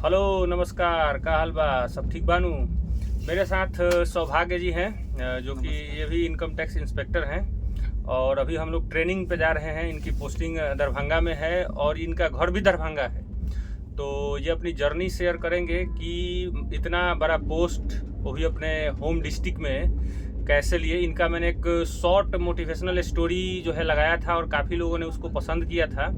Hello नमस्कार, का हाल बा? सब ठीक बानू? मेरे साथ सौभाग्य जी हैं, जो कि ये भी इनकम टैक्स इंस्पेक्टर हैं। और अभी हम लोग ट्रेनिंग पे जा रहे हैं। इनकी पोस्टिंग दरभंगा में है और इनका घर भी दरभंगा है। तो ये अपनी जर्नी शेयर करेंगे कि इतना बड़ा पोस्ट, वो भी अपने होम डिस्ट्रिक्ट में, कैसे लिए। इनका मैंने एक शॉर्ट मोटिवेशनल स्टोरी जो है लगाया था और काफ़ी लोगों ने उसको पसंद किया था।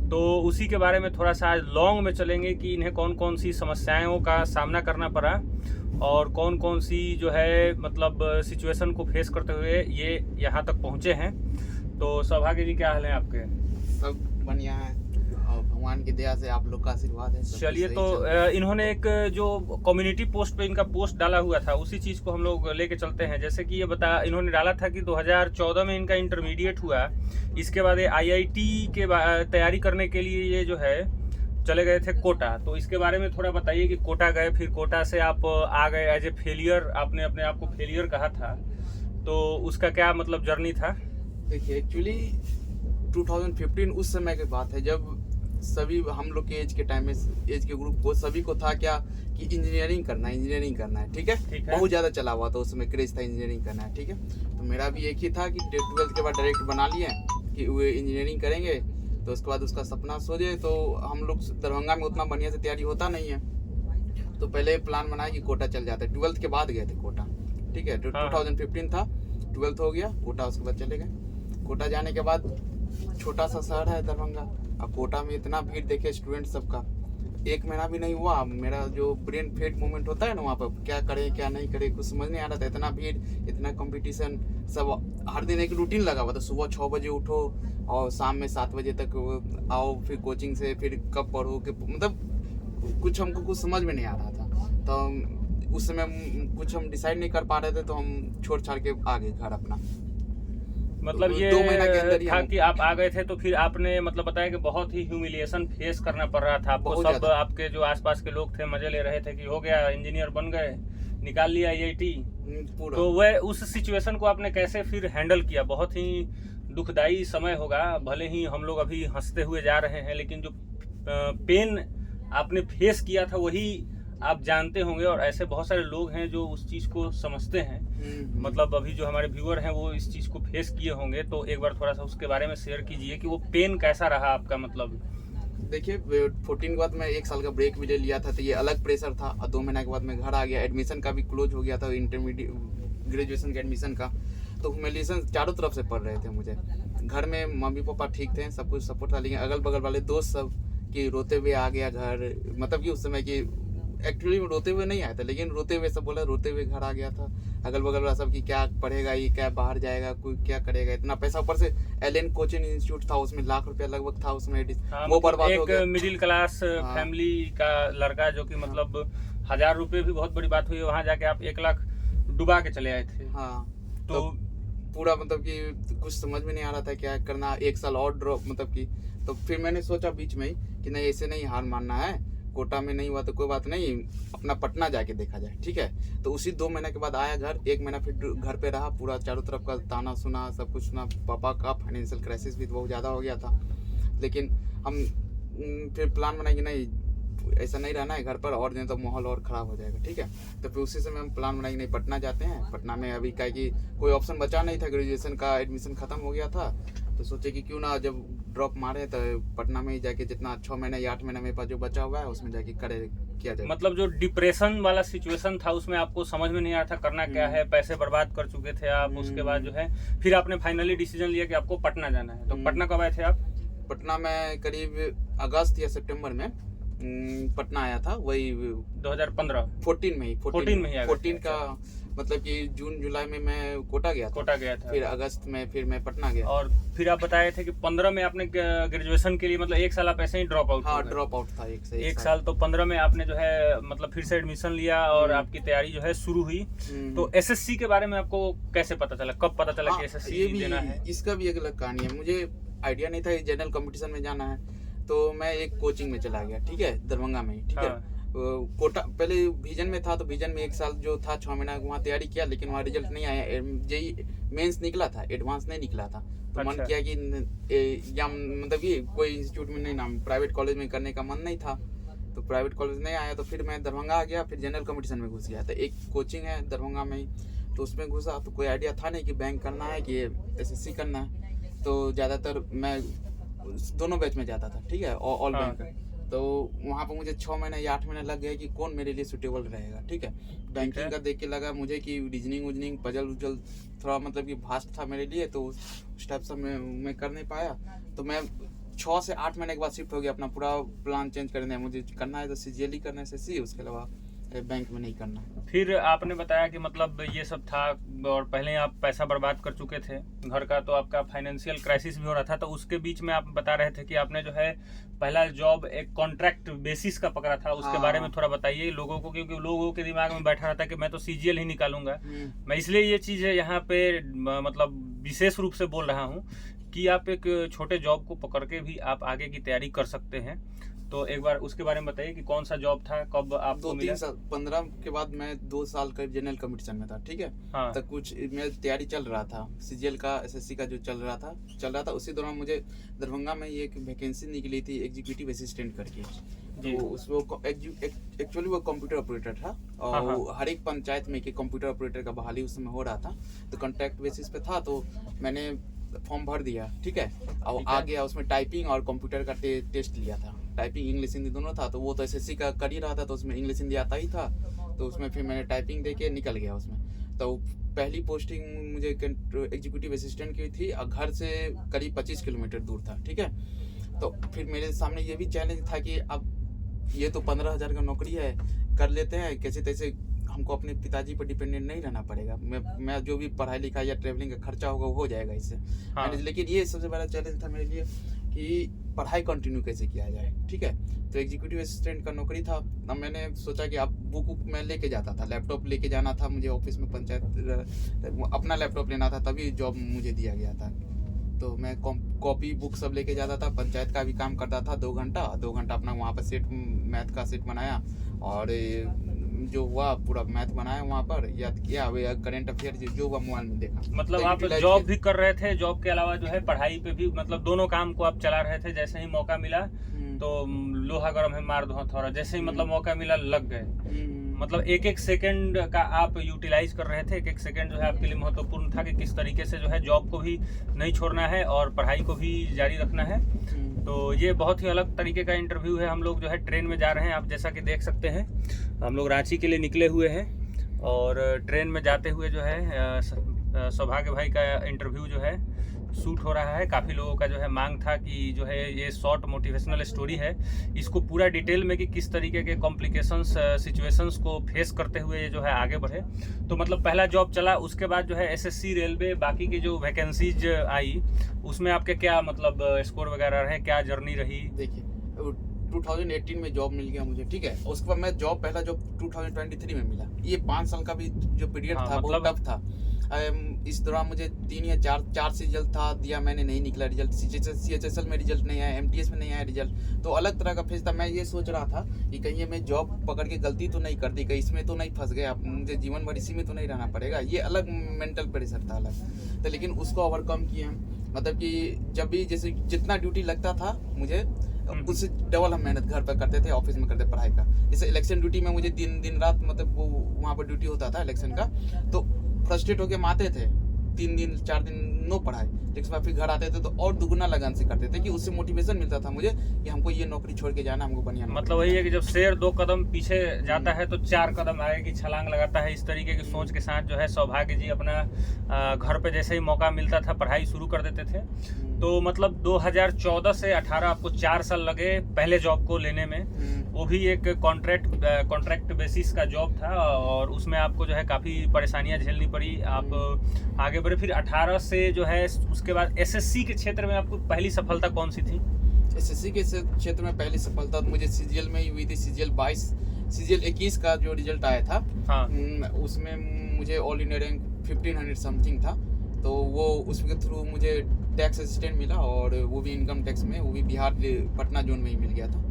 तो उसी के बारे में थोड़ा सा आज लॉन्ग में चलेंगे कि इन्हें कौन कौन सी समस्याओं का सामना करना पड़ा और कौन कौन सी जो है मतलब सिचुएशन को फेस करते हुए ये यहाँ तक पहुँचे हैं। तो सौभाग्य जी, क्या हाल है आपके? सब बढ़िया है और भगवान की दया से आप लोग का आशीर्वाद है। चलिए, तो इन्होंने एक जो कम्युनिटी पोस्ट पे इनका पोस्ट डाला हुआ था, उसी चीज़ को हम लोग लेके चलते हैं। जैसे कि इन्होंने डाला था कि 2014 में इनका इंटरमीडिएट हुआ। इसके बाद ये आईआईटी के तैयारी करने के लिए ये जो है चले गए थे कोटा। तो इसके बारे में थोड़ा बताइए कि कोटा गए, फिर कोटा से आप आ गए एज ए फेलियर, आपने अपने आप को फेलियर कहा था। तो उसका क्या मतलब जर्नी था? देखिए, एक्चुअली 2015 उस समय की बात है जब सभी हम लोग के एज के टाइम में, एज के ग्रुप को सभी को था क्या कि इंजीनियरिंग करना है, ठीक है। बहुत ज़्यादा चला हुआ था उस समय, क्रेज था इंजीनियरिंग करना है, ठीक है। तो मेरा भी एक ही था कि 12th के बाद डायरेक्ट बना लिए कि वो इंजीनियरिंग करेंगे। तो उसके बाद उसका सपना सोचे। तो हम लोग दरभंगा में उतना बढ़िया से तैयारी होता नहीं है, तो पहले प्लान बनाया कि कोटा चल जाते। 12th के बाद गए थे कोटा, ठीक है। 2015 था, 12th हो गया कोटा, उसके बाद चले गए। कोटा जाने के बाद छोटा सा शहर है दरभंगा। अब कोटा में इतना भीड़ देखे स्टूडेंट सबका, 1 महीना भी नहीं हुआ मेरा जो ब्रेन फेड मोमेंट होता है ना, वहाँ पर क्या करे क्या नहीं करे कुछ समझ नहीं आ रहा था। इतना भीड़, इतना कंपटीशन, सब हर दिन एक रूटीन लगा हुआ था। सुबह 6 बजे उठो और शाम में 7 बजे तक आओ, फिर कोचिंग से फिर कब पढ़ो कि मतलब कुछ हमको कुछ समझ में नहीं आ रहा था। तो उस समय कुछ हम डिसाइड नहीं कर पा रहे थे, तो हम छोड़ छाड़ के आ गए घर अपना। मतलब ये 2 महीना के अंदर ही था कि आप आ गए थे, तो फिर आपने मतलब बताया कि बहुत ही ह्यूमिलिएशन फेस करना पड़ रहा था आपको। सब आपके जो आसपास के लोग थे मजे ले रहे थे कि हो गया, इंजीनियर बन गए, निकाल लिया आईआईटी। तो वह उस सिचुएशन को आपने कैसे फिर हैंडल किया? बहुत ही दुखदाई समय होगा। भले ही हम लोग अभी हंसते हुए जा रहे हैं, लेकिन जो पेन आपने फेस किया था वही आप जानते होंगे। और ऐसे बहुत सारे लोग हैं जो उस चीज़ को समझते हैं। मतलब अभी जो हमारे व्यूअर हैं वो इस चीज़ को फेस किए होंगे। तो एक बार थोड़ा सा उसके बारे में शेयर कीजिए कि वो पेन कैसा रहा आपका। मतलब देखिए, 14 के बाद मैं 1 साल का ब्रेक भी ले लिया था, तो ये अलग प्रेशर था। और 2 महीने के बाद मैं घर आ गया। एडमिशन का भी क्लोज हो गया था, इंटरमीडिएट ग्रेजुएशन के एडमिशन का। तो ह्यूमिलिएशन चारों तरफ से पड़ रहे थे मुझे। घर में मम्मी पापा ठीक थे, सब कुछ सपोर्ट था, लेकिन अगल बगल वाले दोस्त सब कि रोते हुए आ गया घर। मतलब कि उस समय की एक्चुअली रोते हुए नहीं आया था, लेकिन रोते हुए सब बोला, रोते हुए घर आ गया था। अगल बगल वाला सब कि क्या पढ़ेगा ये, क्या बाहर जाएगा, कोई क्या करेगा, इतना पैसा। ऊपर से एलियन कोचिंग इंस्टीट्यूट था, उसमें लाख रुपया लगभग था उसमें। वो बर्बाद हो गया। मिडिल क्लास फैमिली का लड़का जो कि मतलब 1000 रुपये भी बहुत बड़ी बात हुई, वहाँ जाके आप 1 लाख डुबा के चले आए थे। हाँ, तो पूरा मतलब कि कुछ समझ में नहीं आ रहा था क्या करना। 1 साल और ड्रॉप मतलब कि। तो फिर मैंने सोचा बीच में ही कि नहीं, ऐसे नहीं हार मानना है। कोटा में नहीं हुआ तो कोई बात नहीं, अपना पटना जाके देखा जाए, ठीक है। तो उसी 2 महीने के बाद आया घर। 1 महीना फिर घर पे रहा, पूरा चारों तरफ का ताना सुना, सब कुछ सुना। पापा का फाइनेंशियल क्राइसिस भी बहुत ज़्यादा हो गया था। लेकिन हम फिर प्लान बनाए कि नहीं, ऐसा नहीं रहना है घर पर, और नहीं तो माहौल और ख़राब हो जाएगा, ठीक है। तो फिर उसी समय हम प्लान बनाए कि नहीं, पटना जाते हैं। पटना में अभी क्या कि कोई ऑप्शन बचा नहीं था, ग्रेजुएशन का एडमिशन ख़त्म हो गया था। तो सोचे कि क्यों ना जब ड्रॉप मारे तो पटना में ही जाके जितना 6 महीने या 8 महीने मेरे पास जो बचा हुआ है उसमें जाके किया जाए। मतलब जो डिप्रेशन वाला सिचुएशन था उसमें आपको समझ में नहीं आ रहा था करना क्या है, पैसे बर्बाद कर चुके थे आप। उसके बाद जो है फिर आपने फाइनली डिसीजन लिया कि आपको पटना जाना है। तो पटना कब आए थे आप? पटना में करीब अगस्त या सितंबर में पटना आया था, वही 2015 14 में ही 14 का। अच्छा। मतलब कि जून जुलाई में मैं कोटा गया था। फिर अगस्त में फिर मैं पटना गया। और फिर आप बताए थे कि 15 में आपने ग्रेजुएशन के लिए मतलब 1 साल आप ऐसे ही ड्रॉप आउट। हाँ, ड्रॉप आउट था 1 साल। तो 15 में आपने जो है मतलब फिर से एडमिशन लिया और आपकी तैयारी जो है शुरू हुई। तो एसएससी के बारे में आपको कैसे पता चला, कब पता चला कि एसएससी देना है? इसका भी एक अलग कहानी है। मुझे आइडिया नहीं था जनरल कंपटीशन में जाना है। तो मैं एक कोचिंग में चला गया, ठीक है, दरभंगा में ही, ठीक है। कोटा पहले विजन में था, तो विजन में 1 साल जो था 6 महीना वहाँ तैयारी किया, लेकिन वहाँ रिजल्ट नहीं आया। जेई मेंस निकला था, एडवांस नहीं निकला था। तो मन किया कि या मतलब कि कोई इंस्टीट्यूट में नहीं, नाम प्राइवेट कॉलेज में करने का मन नहीं था। तो प्राइवेट कॉलेज नहीं आया तो फिर मैं दरभंगा आ गया, फिर जनरल कंपटीशन में घुस गया। तो एक कोचिंग है दरभंगा में ही, तो उसमें घुसा तो कोई आइडिया था नहीं कि बैंक करना है कि एसएससी करना है। तो ज़्यादातर मैं दोनों बैच में जाता था, ठीक है, ऑल बैंक। तो वहाँ पर मुझे 6 महीने या 8 महीने लग गए कि कौन मेरे लिए सूटेबल रहेगा, ठीक है। बैंकिंग का देख के लगा मुझे कि रीजनिंग उजनिंग पजल उजल थोड़ा मतलब कि भास्ट था मेरे लिए, तो उस टाइप से मैं कर नहीं पाया। तो मैं 6 से 8 महीने के बाद शिफ्ट हो गया, अपना पूरा प्लान चेंज करना है, मुझे करना है तो सीजीएल ही करना है, एसएससी, उसके अलावा बैंक में नहीं करना। फिर आपने बताया कि मतलब ये सब था और पहले आप पैसा बर्बाद कर चुके थे घर का, तो आपका फाइनेंशियल क्राइसिस भी हो रहा था। तो उसके बीच में आप बता रहे थे कि आपने जो है पहला जॉब एक कॉन्ट्रैक्ट बेसिस का पकड़ा था, उसके बारे में थोड़ा बताइए लोगों को, क्योंकि लोगों के दिमाग में बैठा रहता है कि मैं तो सीजीएल ही निकालूंगा। मैं इसलिए ये चीज़ यहाँ पे मतलब विशेष रूप से बोल रहा हूँ कि आप एक छोटे जॉब को पकड़ के भी आप आगे की तैयारी कर सकते हैं। तो एक बार उसके बारे में बताइए कि कौन सा जॉब था, कब आपको मिला? 2-3 साल 15 के बाद मैं 2 साल का जनरल कंपटीशन में था, ठीक है। हाँ। तो कुछ मेरा तैयारी चल रहा था, सीजीएल का एसएससी का जो चल रहा था। उसी दौरान मुझे दरभंगा में एक वैकेंसी निकली थी एग्जीक्यूटिव असिस्टेंट करके। तो उसमें एक्चुअली वो कंप्यूटर ऑपरेटर था, और हर एक पंचायत में एक कंप्यूटर ऑपरेटर का बहाली उस समय हो रहा था। तो कॉन्ट्रैक्ट बेसिस पे था, तो मैंने फॉर्म भर दिया, ठीक है। और आ गया, उसमें टाइपिंग और कंप्यूटर का टेस्ट लिया था। टाइपिंग इंग्लिश हिंदी दोनों था, तो वो तो एसएससी का कर ही रहा था, तो उसमें इंग्लिश हिंदी आता ही था। तो उसमें फिर मैंने टाइपिंग दे के निकल गया उसमें। तो पहली पोस्टिंग मुझे एग्जीक्यूटिव असिस्टेंट की थी, और घर से करीब 25 किलोमीटर दूर था, ठीक है। तो फिर मेरे सामने ये भी चैलेंज था कि अब ये तो 15,000 का नौकरी है, कर लेते हैं कैसे तैसे, हमको अपने पिताजी पर डिपेंडेंट नहीं रहना पड़ेगा। मैं जो भी पढ़ाई लिखाई या ट्रैवलिंग का खर्चा होगा वो हो जाएगा इससे। हाँ। लेकिन ये सबसे बड़ा चैलेंज था मेरे लिए कि पढ़ाई कंटिन्यू कैसे किया जाए, ठीक है। तो एग्जीक्यूटिव असिस्टेंट का नौकरी था। अब मैंने सोचा कि अब बुक मैं लेके जाता था, लैपटॉप लेके जाना था मुझे ऑफिस में, पंचायत अपना लैपटॉप लेना था, तभी जॉब मुझे दिया गया था। तो मैं कॉपी बुक सब लेके जाता था, पंचायत का भी काम करता था 2 घंटा अपना वहाँ पर सेट, मैथ का सेट बनाया, और जो हुआ पूरा मैथ बनाया वहाँ पर, याद किया, करंट अफेयर जो हुआ मोबाइल में देखा। मतलब आप जॉब भी कर रहे थे, जॉब के अलावा जो है पढ़ाई पे भी, मतलब दोनों काम को आप चला रहे थे। जैसे ही मौका मिला तो लोहा गर्म है मार दो हथौड़ा, जैसे ही मतलब मौका मिला लग गए। मतलब एक सेकंड का आप यूटिलाइज कर रहे थे, एक सेकंड जो है आपके लिए महत्वपूर्ण था कि किस तरीके से जो है जॉब को भी नहीं छोड़ना है और पढ़ाई को भी जारी रखना है। तो ये बहुत ही अलग तरीके का इंटरव्यू है। हम लोग जो है ट्रेन में जा रहे हैं, आप जैसा कि देख सकते हैं, हम लोग रांची के लिए निकले हुए हैं, और ट्रेन में जाते हुए जो है सौभाग्य भाई का इंटरव्यू जो है शूट हो रहा है। काफ़ी लोगों का जो है मांग था कि जो है ये शॉर्ट मोटिवेशनल स्टोरी है, इसको पूरा डिटेल में कि किस तरीके के कॉम्प्लिकेशंस सिचुएशंस को फेस करते हुए ये जो है आगे बढ़े। तो मतलब पहला जॉब चला, उसके बाद जो है एसएससी, रेलवे, बाकी की जो वैकेंसीज आई उसमें आपके क्या मतलब स्कोर वगैरह रहे, क्या जर्नी रही? देखिए 2018 में जॉब मिल गया मुझे, ठीक है। उसके बाद मैं पहला जॉब 2023 में मिला। ये 5 साल का भी जो पीरियड था बहुत टफ था। इस दौरान मुझे 3 या 4 से रिजल्ट था दिया मैंने, नहीं निकला रिजल्ट। CHSL में रिजल्ट नहीं आया, MTS में नहीं आया रिजल्ट। तो अलग तरह का फेज था। मैं ये सोच रहा था कि कहीं ये मैं जॉब पकड़ के गलती तो नहीं कर दी, कहीं इसमें तो नहीं फंस गया, मुझे जीवन भर इसी में तो नहीं रहना पड़ेगा। ये अलग मेंटल प्रेशर था अलग। तो लेकिन उसको ओवरकम किया, मतलब कि जब भी जैसे जितना ड्यूटी लगता था मुझे, उससे डबल हम मेहनत घर पर करते थे, ऑफिस में करते पढ़ाई का। जैसे इलेक्शन ड्यूटी में मुझे दिन रात मतलब वो वहाँ पर ड्यूटी होता था इलेक्शन का, तो फ्रस्ट्रेट होके हम आते थे 3 दिन 4 दिन नो पढ़ाई, लेकिन फिर घर आते थे तो और दुगुना लगन से करते थे कि उससे मोटिवेशन मिलता था मुझे कि हमको ये नौकरी छोड़ के जाना, हमको बढ़िया। मतलब वही है कि जब शेर 2 कदम पीछे जाता है तो 4 कदम आगे की छलांग लगाता है। इस तरीके की सोच के साथ जो है सौभाग्य जी अपना घर पे जैसे ही मौका मिलता था पढ़ाई शुरू कर देते थे। तो मतलब 2014 से 18 आपको 4 साल लगे पहले जॉब को लेने में, वो भी एक कॉन्ट्रैक्ट बेसिस का जॉब था, और उसमें आपको जो है काफ़ी परेशानियां झेलनी पड़ी। आप आगे बढ़े, फिर 18 से जो है उसके बाद एसएससी के क्षेत्र में आपको पहली सफलता कौन सी थी? एसएससी के क्षेत्र में पहली सफलता मुझे सीजीएल में ही हुई थी। सीजीएल 21 का जो रिजल्ट आया था, हाँ। उसमें मुझे ऑल इंडिया रैंक 1500 समथिंग था। तो वो उसके थ्रू मुझे टैक्स असिस्टेंट मिला, और वो भी इनकम टैक्स में, वो भी बिहार पटना जोन में ही मिल गया था।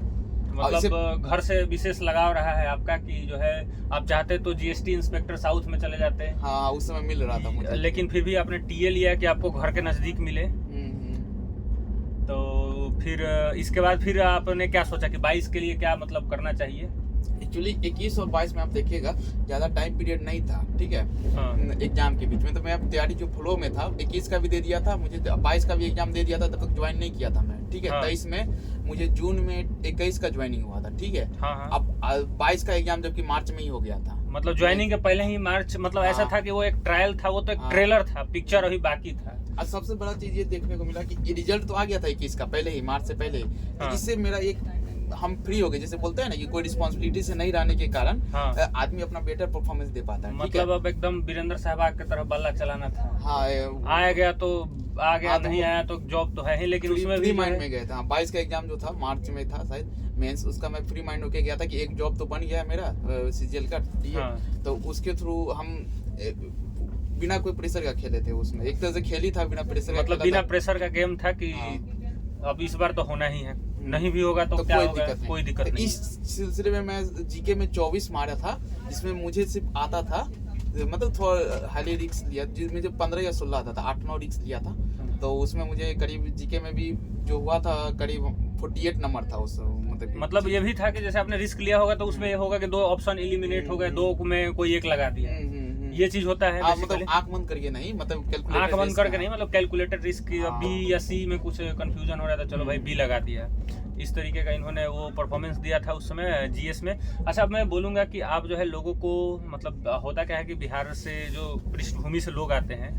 मतलब घर से विशेष लगाव रहा है आपका कि जो है आप चाहते तो जीएसटी इंस्पेक्टर साउथ में चले जाते हैं। हाँ, उस समय मिल रहा था मुझे, लेकिन फिर भी आपने टीए लिया कि आपको घर के नजदीक मिले। तो फिर इसके बाद फिर आपने क्या सोचा कि 22 के लिए क्या मतलब करना चाहिए? एक्चुअली 21 और 22 में आप देखिएगा ज़्यादा टाइम पीरियड नहीं था, ठीक है, हाँ। एग्जाम के बीच में। तो मैं अब तैयारी जो फ्लो में था, 21 का भी दे दिया था मुझे, 22 का भी एग्जाम दे दिया था, तब तक ज्वाइन नहीं किया था मैं, ठीक है। हाँ। 23 में मुझे जून में 21 का ज्वाइनिंग हुआ था, ठीक है। हाँ, हाँ। अब 22 का एग्जाम जबकि मार्च में ही हो गया था। मतलब ज्वाइनिंग के पहले ही मार्च, मतलब ऐसा हाँ। था कि वो एक ट्रायल था, वो तो एक हाँ। ट्रेलर था, पिक्चर अभी बाकी था। और सबसे बड़ा चीज ये देखने को मिला कि रिजल्ट तो आ गया था 21 का पहले ही, मार्च से पहले। तो हाँ। इससे मेरा एक, हम फ्री हो गए, जैसे बोलते हैं ना कि कोई रिस्पॉन्सिबिलिटी से नहीं रहने के कारण हाँ। आदमी अपना बेटर परफॉर्मेंस दे पाता है, ठीक मतलब है। अब एकदम वीरेंद्र सहवाग की तरह बल्ला चलाना था। हाँ, आ गया तो आ गया, हाँ, तो नहीं वो आया तो जॉब तो है ही, लेकिन उसमें फ्री भी माइंड में गए थे। हाँ, 22 का एग्जाम जो था मार्च में था शायद मेंस, उसका मैं फ्री माइंड होके गया था कि एक जॉब तो बन गया है मेरा सीजीएल का, ठीक है। हाँ। तो उसके थ्रू हम बिना कोई प्रेशर का खेले थे उसमें, एक तरह से खेल ही था बिना प्रेशर का, मतलब खेला बिना था। प्रेशर का गेम था कि हाँ। अब इस बार तो होना ही है, नहीं भी होगा तो क्या होगा, कोई दिक्कत तो नहीं। इस सिलसिले में मैं जीके में 24 मारा था, जिसमें मुझे सिर्फ आता था, मतलब थोड़ा हाईली रिस्क लिया, जिसमें जो 15 या 16 आता था, 8-9 रिस्क लिया था। तो उसमें मुझे करीब जीके में भी जो हुआ था करीब 48 नंबर था उस, मतलब ये भी था कि जैसे आपने रिस्क लिया होगा तो उसमें ये होगा कि 2 ऑप्शन एलिमिनेट हो गए, 2 में कोई एक लगा दिया, ये चीज होता है। मतलब आंख बंद करके नहीं, मतलब कैलकुलेटर आंख बंद करके नहीं, मतलब कैलकुलेटेड रिस्क हाँ। बी या सी में कुछ कंफ्यूजन हो रहा था, चलो भाई बी लगा दिया। इस तरीके का इन्होंने वो परफॉर्मेंस दिया था उस समय जीएस में। अच्छा, अब मैं बोलूँगा कि आप जो है लोगों को, मतलब होता क्या है कि बिहार से जो पृष्ठभूमि से लोग आते हैं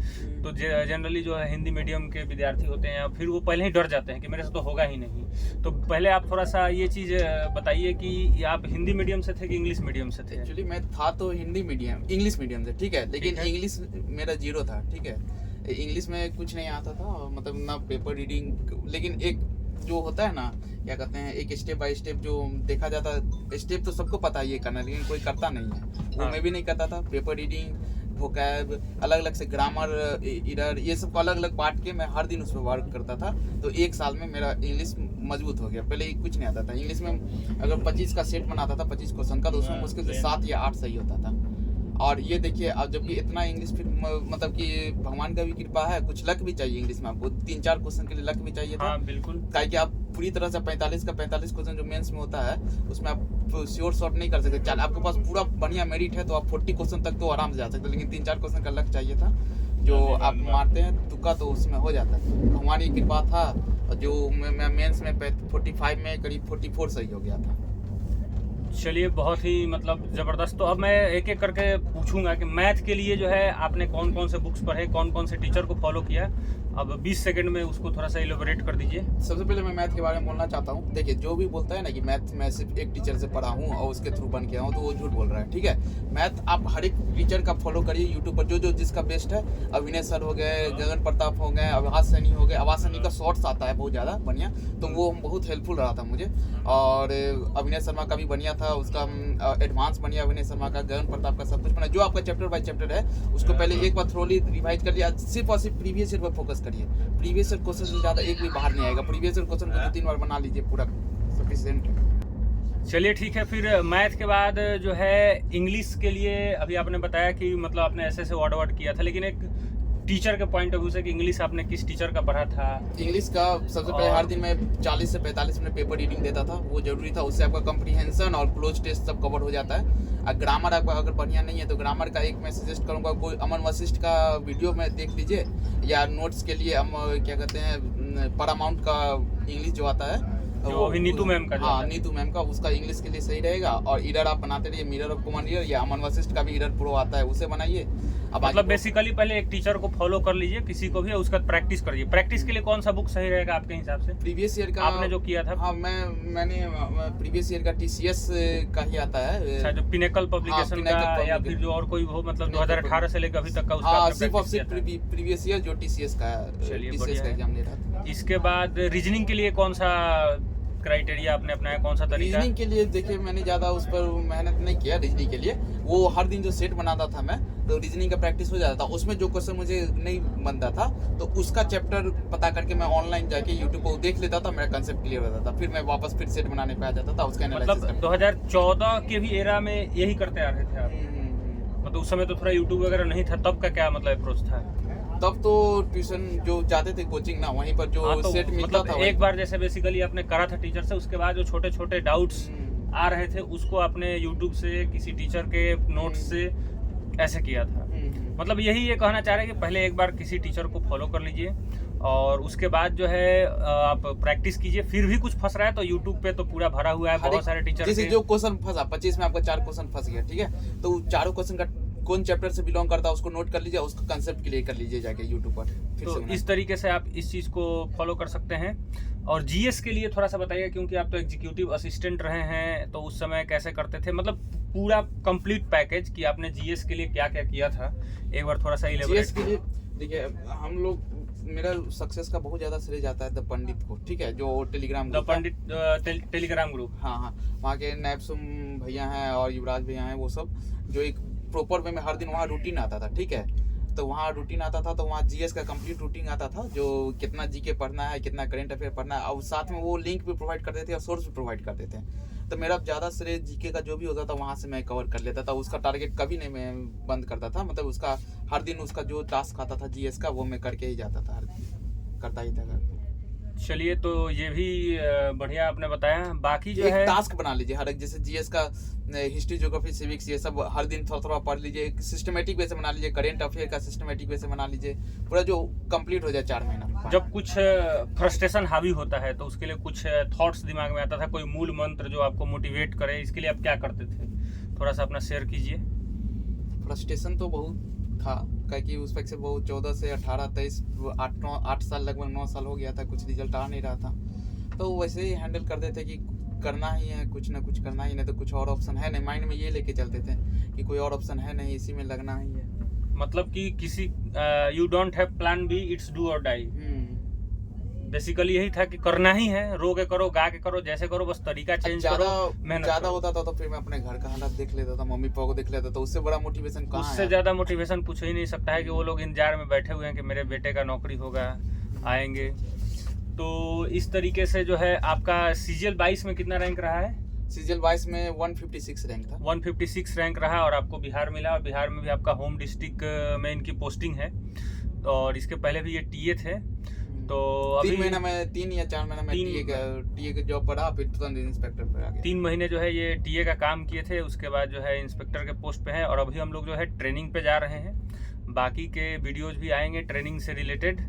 तो जनरली जो है हिंदी मीडियम के विद्यार्थी होते हैं, फिर वो पहले ही डर जाते हैं कि मेरे से तो होगा ही नहीं। तो पहले आप थोड़ा सा ये चीज़ बताइए कि आप हिंदी मीडियम से थे कि इंग्लिश मीडियम से थे? एक्चुअली मैं था तो हिंदी मीडियम, इंग्लिश मीडियम से, ठीक है, लेकिन इंग्लिश मेरा 0 था, ठीक है। इंग्लिश में कुछ नहीं आता था, मतलब ना पेपर रीडिंग, लेकिन एक जो होता है ना, क्या कहते हैं, एक स्टेप बाय स्टेप जो देखा जाता, स्टेप तो सबको पता है ये करना, लेकिन कोई करता नहीं है, वो मैं भी नहीं करता था। पेपर रीडिंग, वोकैब, अलग अलग से ग्रामर, एरर, ये सब को अलग अलग बांट के मैं हर दिन उस पर वर्क करता था। तो 1 साल में मेरा इंग्लिश मजबूत हो गया। पहले कुछ नहीं आता था इंग्लिश में, अगर 25 का सेट बनाता था 25 क्वेश्चन का, तो उसमें मुश्किल से 7 या 8 सही होता था। और ये देखिए, अब जबकि इतना इंग्लिश, फिर मतलब कि भगवान का भी कृपा है, कुछ लक भी चाहिए इंग्लिश में आपको, 3-4 क्वेश्चन के लिए लक भी चाहिए था। हाँ, बिल्कुल। ताकि आप पूरी तरह से 45 का 45 क्वेश्चन जो मेंस में होता है उसमें आप श्योर शॉट नहीं कर सकते। चल, आपके पास पूरा बढ़िया मेरिट है तो आप 40 क्वेश्चन तक तो आराम से जा सकते, लेकिन 3-4 क्वेश्चन का लक चाहिए था, जो आप मारते हैं तुक्का तो उसमें हो जाता है। भगवान की कृपा था, जो मैं मेंस में 45 में करीब 44 सही हो गया था। चलिए, बहुत ही मतलब ज़बरदस्त। तो अब मैं एक एक करके पूछूंगा कि मैथ के लिए जो है आपने कौन कौन से बुक्स पढ़े, कौन कौन से टीचर को फॉलो किया। अब 20 सेकंड में उसको थोड़ा सा इलेबोरेट कर दीजिए। सबसे पहले मैं मैथ के बारे में बोलना चाहता हूँ। देखिए, जो भी बोलता है ना कि मैथ मैं सिर्फ एक टीचर से पढ़ा हूँ और उसके थ्रू बन के आया हूँ, तो वो झूठ बोल रहा है, ठीक है। मैथ आप हर एक टीचर का फॉलो करिए यूट्यूब पर, जो जिसका बेस्ट है। अविनय सर हो गए, गगन प्रताप हो गए, आवाज सैनी हो गए। आवाज सैनी का शॉर्ट्स आता है बहुत ज़्यादा बढ़िया, तो वो बहुत हेल्पफुल रहा था मुझे। और अविनय शर्मा का भी बढ़िया था, उसका एडवांस बढ़िया अविनय शर्मा का, गगन प्रताप का, सब कुछ बना। जो आपका चैप्टर बाय चैप्टर है उसको पहले एक बार थ्रोली रिवाइज कर लिया, सिर्फ और सिर्फ प्रीवियस ईयर पर फोकस करिए। प्रीवियस ईयर क्वेश्चन से ज़्यादा एक भी बाहर नहीं आएगा। प्रीवियस ईयर क्वेश्चन को 2-3 बार बना लीजिए, पूरा सफिशिएंट है। चलिए, ठीक है। फिर मैथ के बाद जो है इंग्लिश के लिए अभी आपने बताया कि मतलब आपने ऐसे वर्ड किया था, लेकिन एक टीचर के पॉइंट ऑफ व्यू से कि इंग्लिश आपने किस टीचर का पढ़ा था? इंग्लिश का सबसे पहले हर दिन मैं 40 से 45 मिनट पेपर रीडिंग देता था, वो जरूरी था। उससे आपका कम्प्रीहेंशन और क्लोज टेस्ट सब कवर हो जाता है। और ग्रामर आपका अगर बढ़िया नहीं है तो ग्रामर का एक मैं सजेस्ट करूँगा, कोई अमन वशिष्ठ का वीडियो में देख लीजिए, या नोट्स के लिए हम क्या कहते हैं, पैरामाउंट का इंग्लिश जो आता है, जो अभी नीतू मैम का, हाँ नीतू मैम का, उसका इंग्लिश के लिए सही रहेगा। और इरर आप बनाते रहिए, मिरर ऑफ कॉमन ईयर, या अमन वशिष्ठ का भी इरर प्रो आता है, उसे बनाइए। अब मतलब बेसिकली पहले एक टीचर को फॉलो कर लीजिए, किसी को भी, उसका प्रैक्टिस करिए। प्रैक्टिस के लिए कौन सा बुक सही रहेगा आपके हिसाब से? प्रीवियस ईयर का आपने जो किया था। हाँ, मैंने प्रीवियस ईयर का TCS का ही आता है। अच्छा, जो पिनेकल पब्लिकेशन का, या फिर जो और कोई हो, मतलब 2018 से लेकर अभी तक का, उसका सिर्फ और सिर्फ प्रीवियस ईयर जो TCS का एग्जाम दे रहा था। इसके बाद रीजनिंग के लिए कौन सा क्राइटेरिया आपने अपनाया, कौन सा तरीका? रीजनिंग के लिए देखिए, मैंने ज़्यादा उस पर मेहनत नहीं किया। रीजनिंग के लिए वो हर दिन जो सेट बनाता था मैं, तो रीजनिंग का प्रैक्टिस हो जाता था। उसमें जो क्वेश्चन मुझे नहीं बनता था तो उसका चैप्टर पता करके मैं ऑनलाइन जाके यूट्यूब पर देख लेता था, मेरा कंसेप्ट क्लियर होता था। फिर मैं वापस फिर सेट बनाने पे आ जाता था, उसका मतलब 2014 के भी एरा में यही करते आ रहे थे आप? मतलब उस समय तो थोड़ा यूट्यूब वगैरह नहीं था, तब का क्या मतलब अप्रोच था? तब तो ट्यूशन जो जाते थे कोचिंग ना, वहीं पर जो हाँ, तो सेट मिलता मतलब था एक बार जैसे बेसिकली आपने करा था टीचर से, उसके बाद जो छोटे छोटे डाउट्स आ रहे थे उसको आपने यूट्यूब से किसी टीचर के नोट से ऐसे किया था। मतलब यही ये कहना चाह रहे हैं कि पहले एक बार किसी टीचर को फॉलो कर लीजिए और उसके बाद जो है आप प्रैक्टिस कीजिए। फिर भी कुछ फंस रहा है तो यूट्यूब पे तो पूरा भरा हुआ है बहुत सारे टीचर जैसे के। जो क्वेश्चन फंसा 25 में आपका 4 क्वेश्चन फंस गया, ठीक है, तो चारों क्वेश्चन का कौन चैप्टर से बिलोंग करता है उसको नोट कर लीजिए, उसका कंसेप्ट क्लियर कर लीजिए जाके यूट्यूब पर। फिर तो से इस तरीके से आप इस चीज़ को फॉलो कर सकते हैं। और जीएस के लिए थोड़ा सा बताइए, क्योंकि आप तो एग्जीक्यूटिव असिस्टेंट रहे हैं, तो उस समय कैसे करते थे, मतलब पूरा कंप्लीट पैकेज कि आपने जीएस के लिए क्या क्या किया था, एक बार थोड़ा सा जीएस के लिए देखिए हम लोग, मेरा सक्सेस का बहुत ज्यादा श्रेय जाता है द पंडित को, ठीक है, जो Telegram the Pandit Telegram group. हाँ हाँ, वहाँ के नैपसुम भैया हैं और युवराज भैया हैं, वो सब जो एक प्रॉपर वे में हर दिन वहाँ रूटीन आता था, ठीक है, तो वहाँ रूटीन आता था, तो वहाँ जीएस का कंप्लीट रूटीन आता था, जो कितना जीके पढ़ना है, कितना करंट अफेयर पढ़ना है, और साथ में वो लिंक भी प्रोवाइड करते थे और सोर्स भी प्रोवाइड करते थे। तो मेरा ज़्यादा श्रेय जीके का जो भी होता था वहाँ से मैं कवर कर लेता था, उसका टारगेट कभी नहीं मैं बंद करता था, मतलब उसका हर दिन उसका जो टास्क आता था जीएस का वो मैं करके ही जाता था, हर दिन करता ही था। चलिए, तो ये भी बढ़िया आपने बताया। बाकी जो एक है टास्क बना लीजिए हर एक, जैसे जीएस का हिस्ट्री, ज्योग्राफी, सिविक्स, ये सब हर दिन थोड़ा थोड़ा पढ़ लीजिए, सिस्टमेटिक वे से बना लीजिए, करेंट अफेयर का सिस्टमेटिक वे से बना लीजिए, पूरा जो कंप्लीट हो जाए 4 महीना में। जब कुछ फ्रस्ट्रेशन हावी होता है तो उसके लिए कुछ थॉट्स दिमाग में आता था, कोई मूल मंत्र जो आपको मोटिवेट करे, इसके लिए आप क्या करते थे, थोड़ा सा अपना शेयर कीजिए। फ्रस्ट्रेशन तो बहुत था, क्योंकि उस वक्त से बहुत 14 से 18 23 8 साल, लगभग 9 साल हो गया था, कुछ रिजल्ट आ नहीं रहा था, तो वैसे ही हैंडल करते थे कि करना ही है, कुछ ना कुछ करना ही, नहीं तो कुछ और ऑप्शन है नहीं, माइंड में ये लेके चलते थे कि कोई और ऑप्शन है नहीं, इसी में लगना ही है। मतलब कि किसी you don't have plan B, it's do or die. Basically यही था कि करना ही है, रो के करो, गा के करो, जैसे करो, बस तरीका चेंज करो, मेहनत ज्यादा करो। होता था तो फिर मैं अपने घर का हालत देख लेता था, मम्मी पापा को देख लेता था, उससे बड़ा मोटिवेशन कहाँ है? उससे ज्यादा मोटिवेशन पूछ ही नहीं सकता है कि वो लोग इंतजार में बैठे हुए हैं कि मेरे बेटे का नौकरी होगा, आएंगे। तो इस तरीके से जो है आपका सीजीएल 22 में कितना रैंक रहा है? सीजीएल 22 में 156 रैंक था। 156 रैंक रहा और आपको बिहार मिला, और बिहार में भी आपका होम डिस्ट्रिक्ट में इनकी पोस्टिंग है, और इसके पहले भी ये टीए थे। तो अभी 3 महीना में 3 या 4 महीना में टीए का जॉब पड़ा, फिर तुरंत इंस्पेक्टर पे आ गया। 3 महीने जो है ये टीए का काम किए थे, उसके बाद जो है इंस्पेक्टर के पोस्ट पे हैं, और अभी हम लोग जो है ट्रेनिंग पे जा रहे हैं। बाकी के वीडियोज भी आएंगे ट्रेनिंग से रिलेटेड।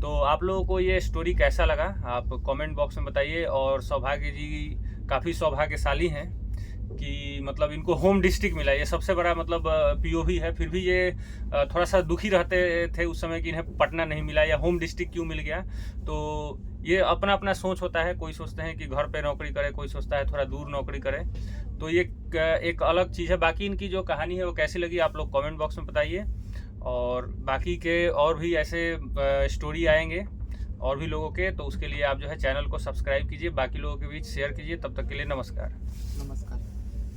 तो आप लोगों को ये स्टोरी कैसा लगा आप कमेंट बॉक्स में बताइए। और सौभाग्य जी काफ़ी सौभाग्यशाली हैं कि मतलब इनको होम डिस्ट्रिक्ट मिला, ये सबसे बड़ा मतलब पीओवी है। फिर भी ये थोड़ा सा दुखी रहते थे उस समय कि इन्हें पटना नहीं मिला या होम डिस्ट्रिक्ट क्यों मिल गया। तो ये अपना अपना सोच होता है, कोई सोचते हैं कि घर पे नौकरी करे, कोई सोचता है थोड़ा दूर नौकरी करे, तो ये एक अलग चीज़ है। बाकी इनकी जो कहानी है वो कैसी लगी आप लोग कमेंट बॉक्स में बताइए। और बाकी के और भी ऐसे स्टोरी आएंगे और भी लोगों के, तो उसके लिए आप जो है चैनल को सब्सक्राइब कीजिए, बाकी लोगों के बीच शेयर कीजिए। तब तक के लिए नमस्कार। नमस्कार।